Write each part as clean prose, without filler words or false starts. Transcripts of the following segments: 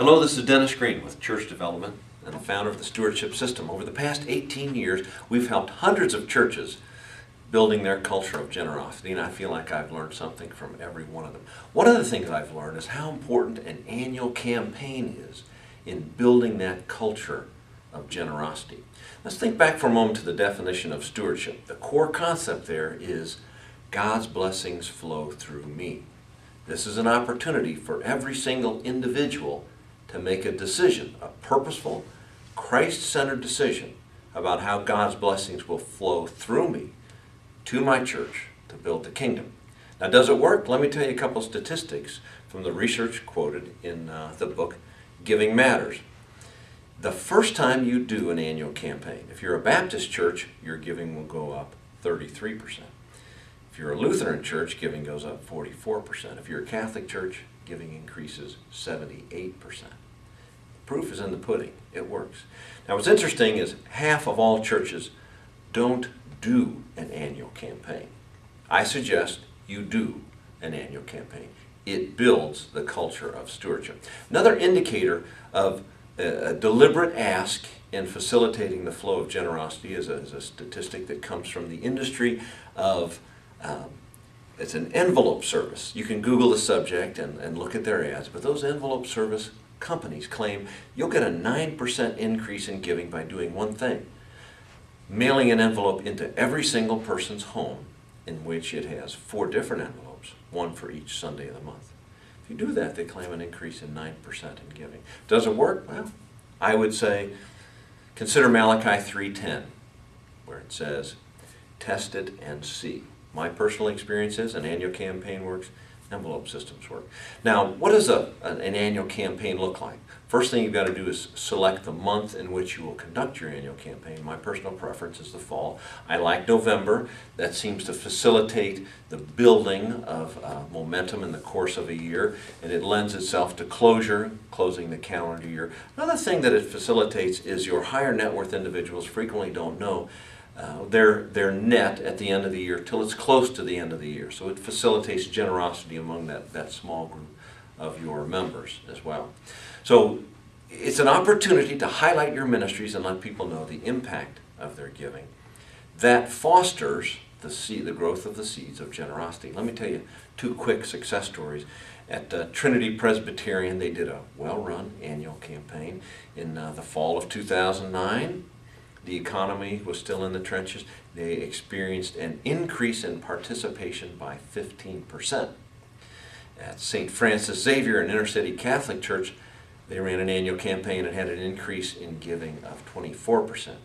Hello, this is Dennis Green with Church Development and the founder of the Stewardship System. Over the past 18 years, we've helped hundreds of churches building their culture of generosity, and I feel like I've learned something from every one of them. One of the things I've learned is how important an annual campaign is in building that culture of generosity. Let's think back for a moment to the definition of stewardship. The core concept there is God's blessings flow through me. This is an opportunity for every single individual to make a decision, a purposeful, Christ-centered decision about how God's blessings will flow through me to my church to build the kingdom. Now, does it work? Let me tell you a couple statistics from the research quoted in the book, Giving Matters. The first time you do an annual campaign, if you're a Baptist church, your giving will go up 33%. If you're a Lutheran church, giving goes up 44%. If you're a Catholic church, giving increases 78%. Proof is in the pudding. It works. Now, what's interesting is half of all churches don't do an annual campaign. I suggest you do an annual campaign. It builds the culture of stewardship. Another indicator of a deliberate ask in facilitating the flow of generosity is a statistic that comes from the industry of it's an envelope service. You can Google the subject and look at their ads, but those envelope service companies claim you'll get a 9% increase in giving by doing one thing: mailing an envelope into every single person's home, in which it has 4 different envelopes, one for each Sunday of the month. If you do that, they claim an increase in 9% in giving. Does it work? Well, I would say consider Malachi 3:10, where it says, "Test it and see." My personal experience is an annual campaign works, envelope systems work. Now, what does an annual campaign look like? First thing you've got to do is select the month in which you will conduct your annual campaign. My personal preference is the fall. I like November. That seems to facilitate the building of momentum in the course of a year, and it lends itself to closing the calendar year. Another thing that it facilitates is your higher net worth individuals frequently don't know their net at the end of the year till it's close to the end of the year. So it facilitates generosity among that small group of your members as well. So it's an opportunity to highlight your ministries and let people know the impact of their giving. That fosters the growth of the seeds of generosity. Let me tell you 2 quick success stories. At Trinity Presbyterian, they did a well-run annual campaign in the fall of 2009. The economy was still in the trenches. They experienced an increase in participation by 15%. At St. Francis Xavier, an inner-city Catholic church, they ran an annual campaign and had an increase in giving of 24%.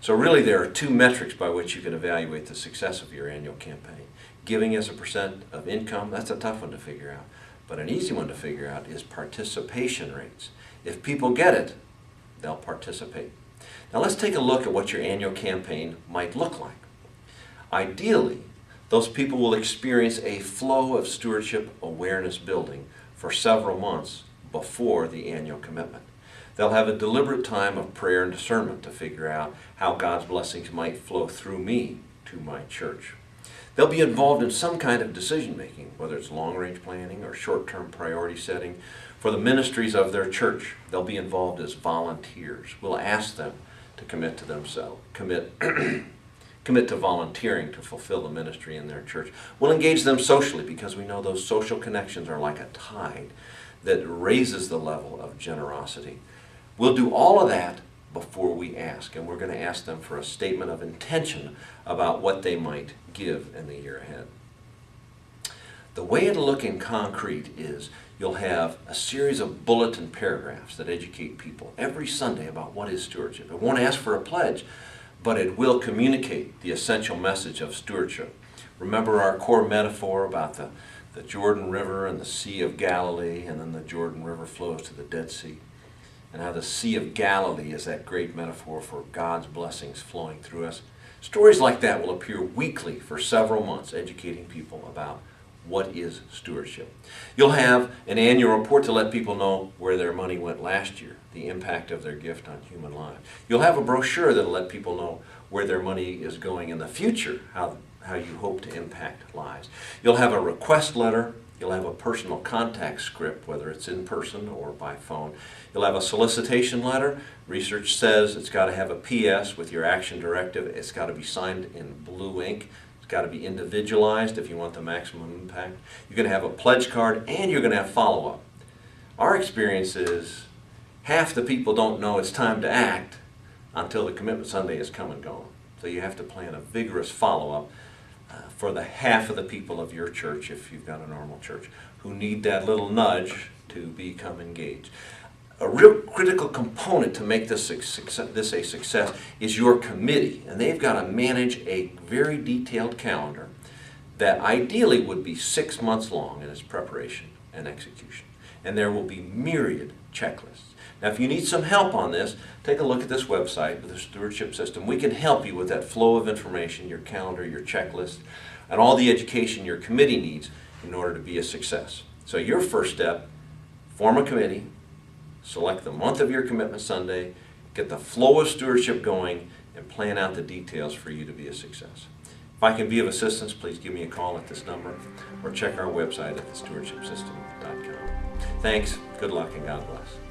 So really there are 2 metrics by which you can evaluate the success of your annual campaign. Giving as a percent of income, that's a tough one to figure out. But an easy one to figure out is participation rates. If people get it, they'll participate. Now let's take a look at what your annual campaign might look like. Ideally, those people will experience a flow of stewardship awareness building for several months before the annual commitment. They'll have a deliberate time of prayer and discernment to figure out how God's blessings might flow through me to my church. They'll be involved in some kind of decision making, whether it's long-range planning or short-term priority setting for the ministries of their church. They'll be involved as volunteers. We'll ask them to commit to themselves, commit to volunteering to fulfill the ministry in their church. We'll engage them socially because we know those social connections are like a tide that raises the level of generosity. We'll do all of that before we ask, and we're going to ask them for a statement of intention about what they might give in the year ahead. The way it'll look in concrete is you'll have a series of bulletin paragraphs that educate people every Sunday about what is stewardship. It won't ask for a pledge, but it will communicate the essential message of stewardship. Remember our core metaphor about the Jordan River and the Sea of Galilee, and then the Jordan River flows to the Dead Sea, and how the Sea of Galilee is that great metaphor for God's blessings flowing through us. Stories like that will appear weekly for several months, educating people about what is stewardship. You'll have an annual report to let people know where their money went last year, the impact of their gift on human lives. You'll have a brochure that'll let people know where their money is going in the future, how you hope to impact lives. You'll have a request letter You'll have a personal contact script, whether it's in person or by phone. You'll have a solicitation letter. Research says it's got to have a PS with your action directive. It's got to be signed in blue ink. It's got to be individualized if you want the maximum impact. You're going to have a pledge card, and you're going to have follow-up. Our experience is half the people don't know it's time to act until the Commitment Sunday has come and gone. So you have to plan a vigorous follow-up for the half of the people of your church, if you've got a normal church, who need that little nudge to become engaged. A real critical component to make this a success is your committee, and they've got to manage a very detailed calendar that ideally would be 6 months long in its preparation and execution. And there will be myriad checklists. Now, if you need some help on this, take a look at this website, the Stewardship System. We can help you with that flow of information, your calendar, your checklist, and all the education your committee needs in order to be a success. So your first step, form a committee, select the month of your Commitment Sunday, get the flow of stewardship going, and plan out the details for you to be a success. If I can be of assistance, please give me a call at this number or check our website at thestewardshipsystem.com. Thanks, good luck, and God bless.